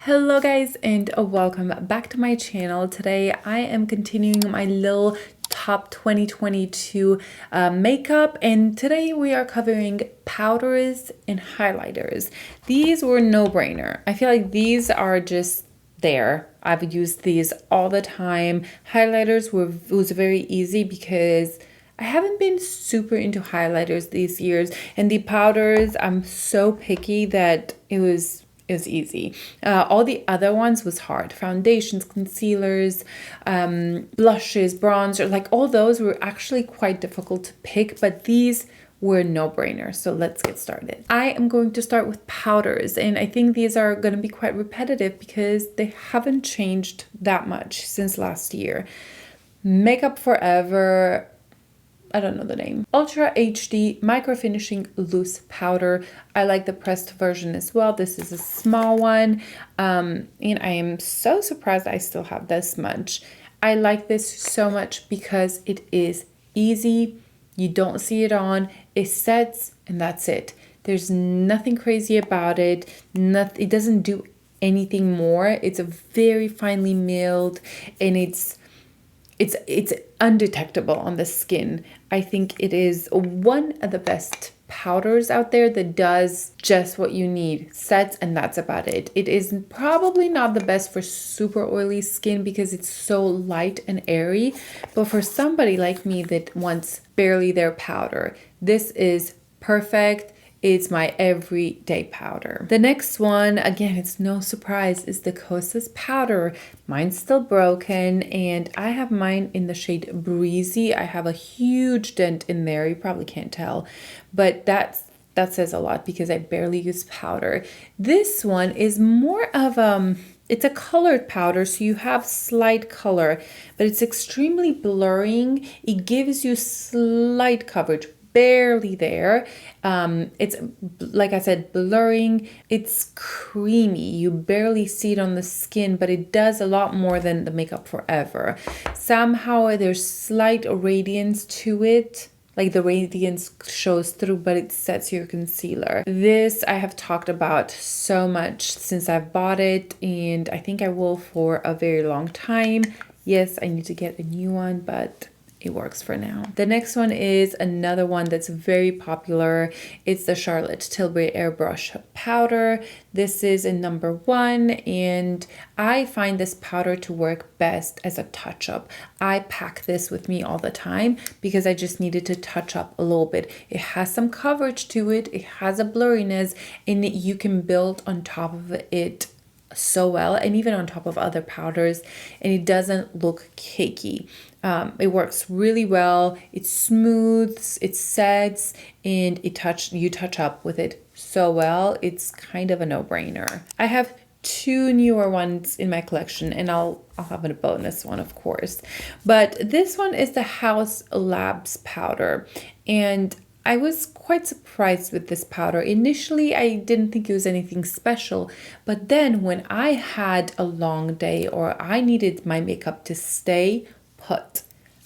Hello guys and welcome back to my channel. Today I am continuing my little top 2022 makeup, and today we are covering powders and highlighters. These were no-brainer. I feel like these are just there. I've used these all the time. Highlighters was very easy because I haven't been super into highlighters these years, and the powders, I'm so picky that it was easy. All the other ones was hard. Foundations, concealers, blushes, bronzer, like all those were actually quite difficult to pick, but these were no-brainers. So let's get started. I am going to start with powders, and I think these are going to be quite repetitive because they haven't changed that much since last year. Makeup Forever, I don't know the name. Ultra HD Microfinishing Loose Powder. I like the pressed version as well. This is a small one. And I am so surprised I still have this much. I like this so much because it is easy. You don't see it on. It sets and that's it. There's nothing crazy about it. It doesn't do anything more. It's a very finely milled, and it's undetectable on the skin. I think it is one of the best powders out there that does just what you need, sets, and that's about it. It is probably not the best for super oily skin because it's so light and airy, but for somebody like me that wants barely their powder, this is perfect. It's my everyday powder. The next one, again, it's no surprise, is the Kosas powder. Mine's still broken, and I have mine in the shade Breezy. I have a huge dent in there. You probably can't tell, but that says a lot because I barely use powder. This one is more of it's a colored powder, so you have slight color, but it's extremely blurring. It gives you slight coverage, barely there. It's, like I said, blurring. It's creamy. You barely see it on the skin, but it does a lot more than the Makeup Forever. Somehow there's slight radiance to it. Like the radiance shows through, but it sets your concealer. This I have talked about so much since I've bought it, and I think I will for a very long time. Yes, I need to get a new one, but it works for now. The next one is another one that's very popular. It's the Charlotte Tilbury Airbrush powder. This is in number 1, and I find this powder to work best as a touch-up. I pack this with me all the time because I just needed to touch up a little bit. It has some coverage to it. It has a blurriness, and you can build on top of it so well, and even on top of other powders, and it doesn't look cakey. It works really well. It smooths, it sets, and you touch up with it so well. It's kind of a no-brainer. I have 2 newer ones in my collection, and I'll have a bonus one, of course. But this one is the Haus Labs powder, and I was quite surprised with this powder. Initially, I didn't think it was anything special, but then when I had a long day or I needed my makeup to stay put,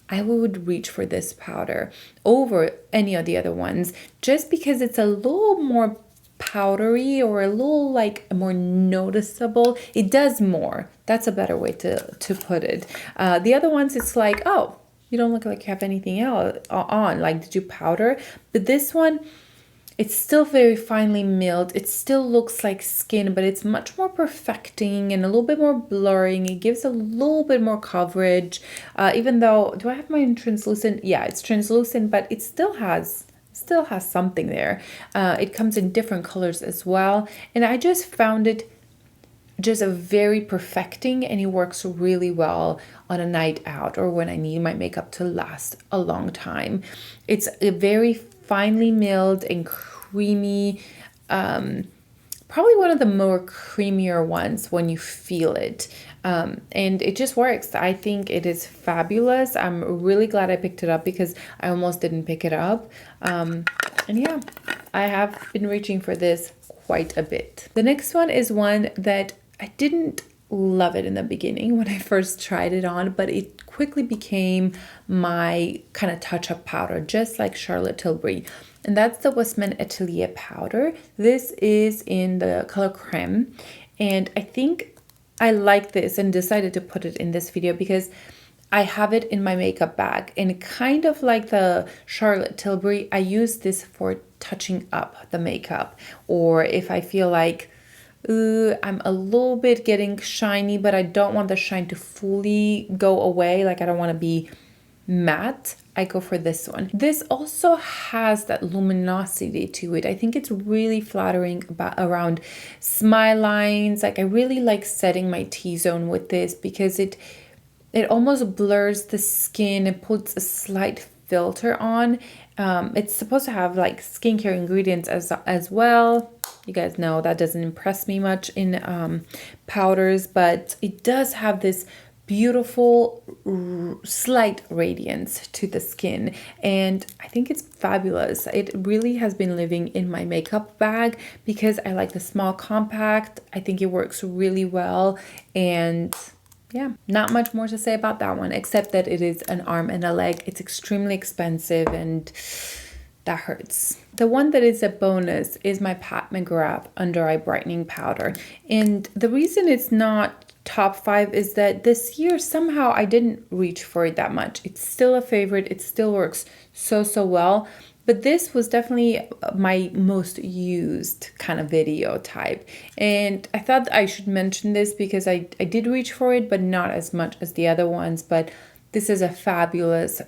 I would reach for this powder over any of the other ones just because it's a little more powdery or a little like more noticeable. It does more. That's a better way to put it. The other ones, it's like, oh, you don't look like you have anything else on. Like, did you powder? But this one, it's still very finely milled. It still looks like skin, but it's much more perfecting and a little bit more blurring. It gives a little bit more coverage. Even though, do I have mine translucent? Yeah, it's translucent, but it still has something there. It comes in different colors as well. And I just found it just a very perfecting, and it works really well on a night out or when I need my makeup to last a long time. It's a very finely milled and creamy, probably one of the more creamier ones when you feel it. And it just works. I think it is fabulous. I'm really glad I picked it up because I almost didn't pick it up. And yeah, I have been reaching for this quite a bit. The next one is one that I didn't love it in the beginning when I first tried it on, but it quickly became my kind of touch-up powder, just like Charlotte Tilbury. And that's the Westman Atelier powder. This is in the color Creme, And I think I like this and decided to put it in this video because I have it in my makeup bag, and kind of like the Charlotte Tilbury, I use this for touching up the makeup, or if I feel like I'm a little bit getting shiny, but I don't want the shine to fully go away. Like I don't want to be matte. I go for this one. This also has that luminosity to it. I think it's really flattering around smile lines. Like I really like setting my T-zone with this because it almost blurs the skin and puts a slight filter on. It's supposed to have like skincare ingredients as well. You guys know that doesn't impress me much in powders, but it does have this beautiful slight radiance to the skin, and I think it's fabulous. It really has been living in my makeup bag because I like the small compact. I think it works really well, and yeah, not much more to say about that one, except that it is an arm and a leg. It's extremely expensive and that hurts. The one that is a bonus is my Pat McGrath Under Eye Brightening Powder. And the reason it's not top 5 is that this year somehow I didn't reach for it that much. It's still a favorite. It still works so well. But this was definitely my most used kind of video type. And I thought I should mention this because I did reach for it, but not as much as the other ones. But this is a fabulous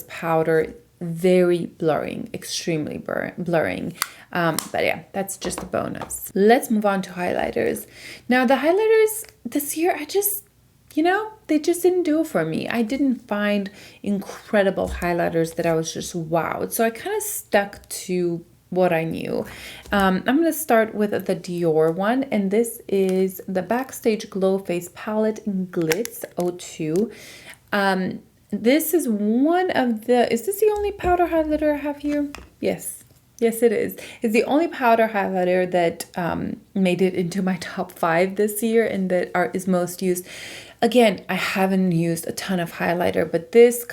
powder. Very blurring, extremely blurring. But yeah, that's just a bonus. Let's move on to highlighters. Now the highlighters this year, they just didn't do it for me. I didn't find incredible highlighters that I was just wowed. So I kind of stuck to what I knew. I'm going to start with the Dior one, and this is the Backstage Glow Face Palette in Glitz 02. This is one of is this the only powder highlighter I have here? Yes, it is. It's the only powder highlighter that made it into my top 5 this year and that is most used. Again, I haven't used a ton of highlighter, but this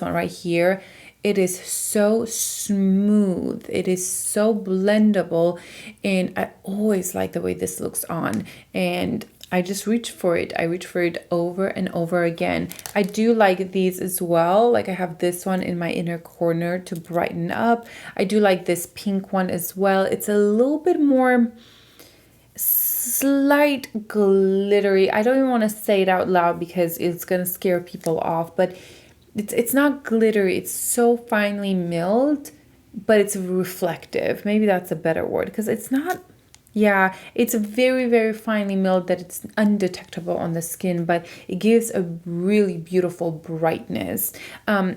one right here, it is so smooth. It is so blendable, and I always like the way this looks on, and I just reach for it. I reach for it over and over again. I do like these as well. Like I have this one in my inner corner to brighten up. I do like this pink one as well. It's a little bit more slight glittery. I don't even want to say it out loud because it's going to scare people off, but it's not glittery. It's so finely milled, but it's reflective. Maybe that's a better word because it's not. Yeah, it's very finely milled that it's undetectable on the skin, but it gives a really beautiful brightness.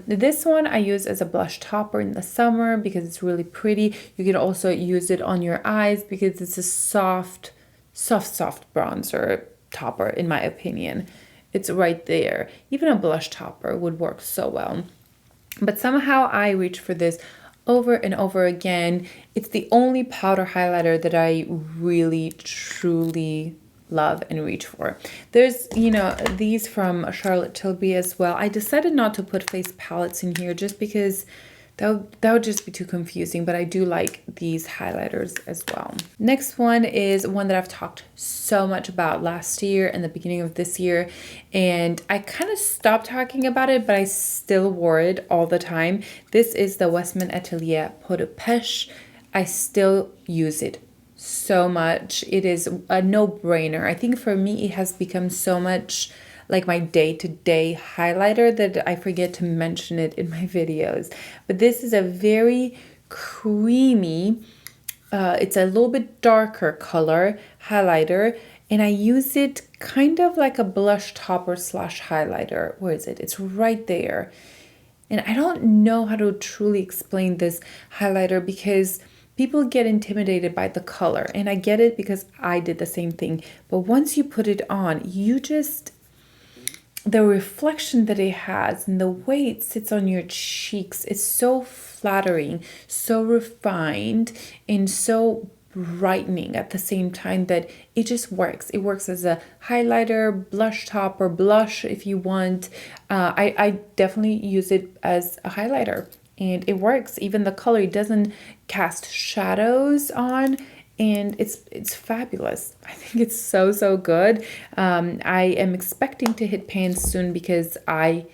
This one I use as a blush topper in the summer because it's really pretty. You can also use it on your eyes because it's a soft bronzer topper, in my opinion. It's right there. Even a blush topper would work so well. But somehow I reach for this over and over again. It's the only powder highlighter that I really truly love and reach for. There's these from Charlotte Tilbury as well. I decided not to put face palettes in here just because that would just be too confusing, but I do like these highlighters as well. Next one is one that I've talked so much about last year and the beginning of this year, and I kind of stopped talking about it, but I still wore it all the time. This is the Westman Atelier Peau de Peche. I still use it so much. It is a no-brainer. I think for me, it has become so much like my day-to-day highlighter that I forget to mention it in my videos. But this is a very creamy, it's a little bit darker color highlighter, and I use it kind of like a blush topper / highlighter. Where is it? It's right there. And I don't know how to truly explain this highlighter because people get intimidated by the color, and I get it because I did the same thing. But once you put it on, the reflection that it has and the way it sits on your cheeks is so flattering, so refined, and so brightening at the same time that it just works. It works as a highlighter, blush top, or blush if you want. I definitely use it as a highlighter, and it works. Even the color, it doesn't cast shadows on, and it's fabulous. I think it's so good. I am expecting to hit pans soon because I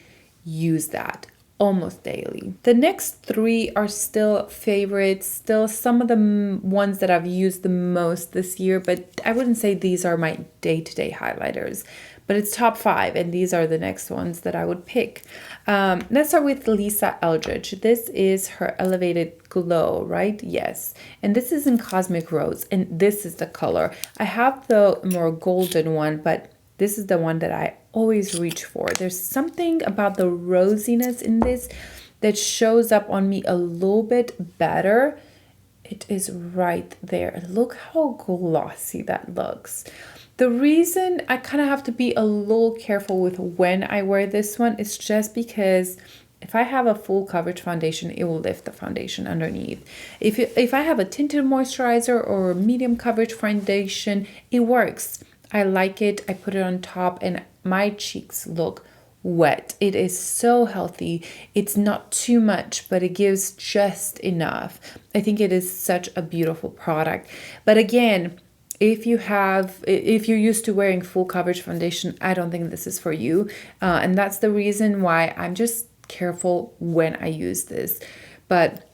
use that almost daily. The next three are still favorites, still some of the ones that I've used the most this year, but I wouldn't say these are my day-to-day highlighters. But it's top 5, and these are the next ones that I would pick. Let's start with Lisa Eldridge. This is her Elevated Glow, right? Yes. And this is in Cosmic Rose, and this is the color. I have the more golden one, but this is the one that I always reach for. There's something about the rosiness in this that shows up on me a little bit better. It is right there. Look how glossy that looks. The reason I kind of have to be a little careful with when I wear this one is just because if I have a full coverage foundation, it will lift the foundation underneath. If I have a tinted moisturizer or medium coverage foundation, it works. I like it. I put it on top and my cheeks look wet. It is so healthy. It's not too much, but it gives just enough. I think it is such a beautiful product. But again, if you're used to wearing full coverage foundation, I don't think this is for you. And that's the reason why I'm just careful when I use this. But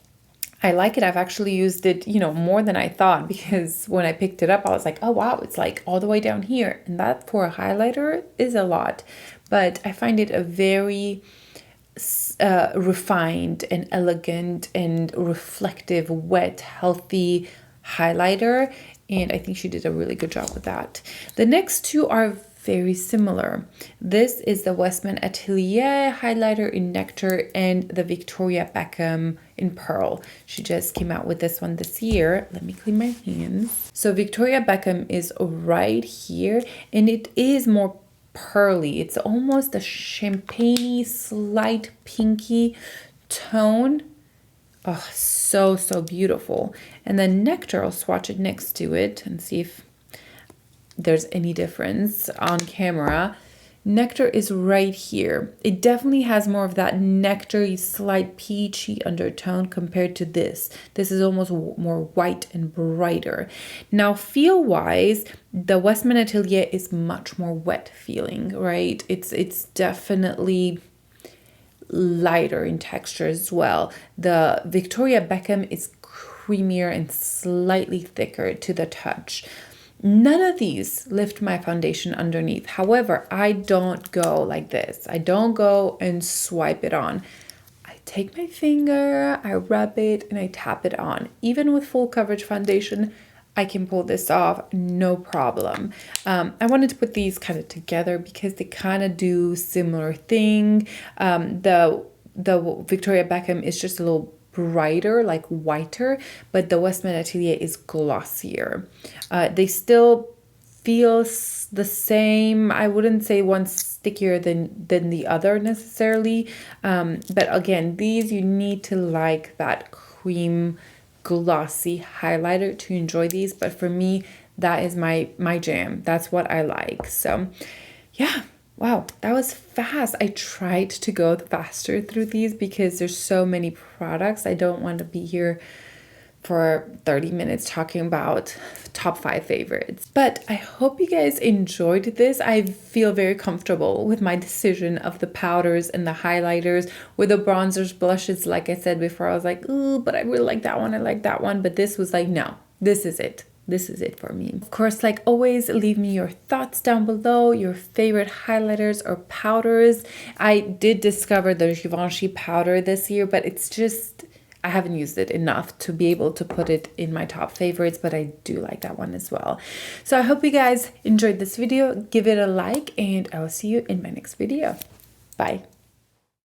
I like it. I've actually used it, more than I thought, because when I picked it up, I was like, oh, wow, it's like all the way down here. And that for a highlighter is a lot. But I find it a very refined and elegant and reflective, wet, healthy highlighter. And I think she did a really good job with that. The next two are very similar. This is the Westman Atelier highlighter in Nectar and the Victoria Beckham in Pearl. She just came out with this one this year. Let me clean my hands. So Victoria Beckham is right here, and it is more pearly. It's almost a champagne-y, slight pinky tone. Oh, so beautiful. And then Nectar, I'll swatch it next to it and see if there's any difference on camera. Nectar is right here. It definitely has more of that nectar-y, slight peachy undertone compared to this. This is almost more white and brighter. Now, feel-wise, the Westman Atelier is much more wet feeling, right? It's definitely lighter in texture as well. The Victoria Beckham is creamier and slightly thicker to the touch. None of these lift my foundation underneath. However, I don't go like this. I don't go and swipe it on. I take my finger, I rub it, and I tap it on. Even with full coverage foundation, I can pull this off, no problem. I wanted to put these kind of together because they kind of do similar thing. The Victoria Beckham is just a little brighter, like whiter, but the Westman Atelier is glossier. They still feel the same. I wouldn't say one's stickier than the other necessarily. But again, these you need to like that cream glossy highlighter to enjoy these. But for me, that is my jam. That's what I like. So yeah. Wow, that was fast. I tried to go faster through these because there's so many products. I don't want to be here for 30 minutes talking about top 5 favorites. But I hope you guys enjoyed this. I feel very comfortable with my decision of the powders and the highlighters. With the bronzers, blushes, like I said before, I was like, ooh, but I really like that one. I like that one. But this was like, no, this is it. This is it for me. Of course, like always, leave me your thoughts down below, your favorite highlighters or powders. I did discover the Givenchy powder this year, but it's just, I haven't used it enough to be able to put it in my top favorites, but I do like that one as well. So I hope you guys enjoyed this video. Give it a like, and I will see you in my next video. Bye.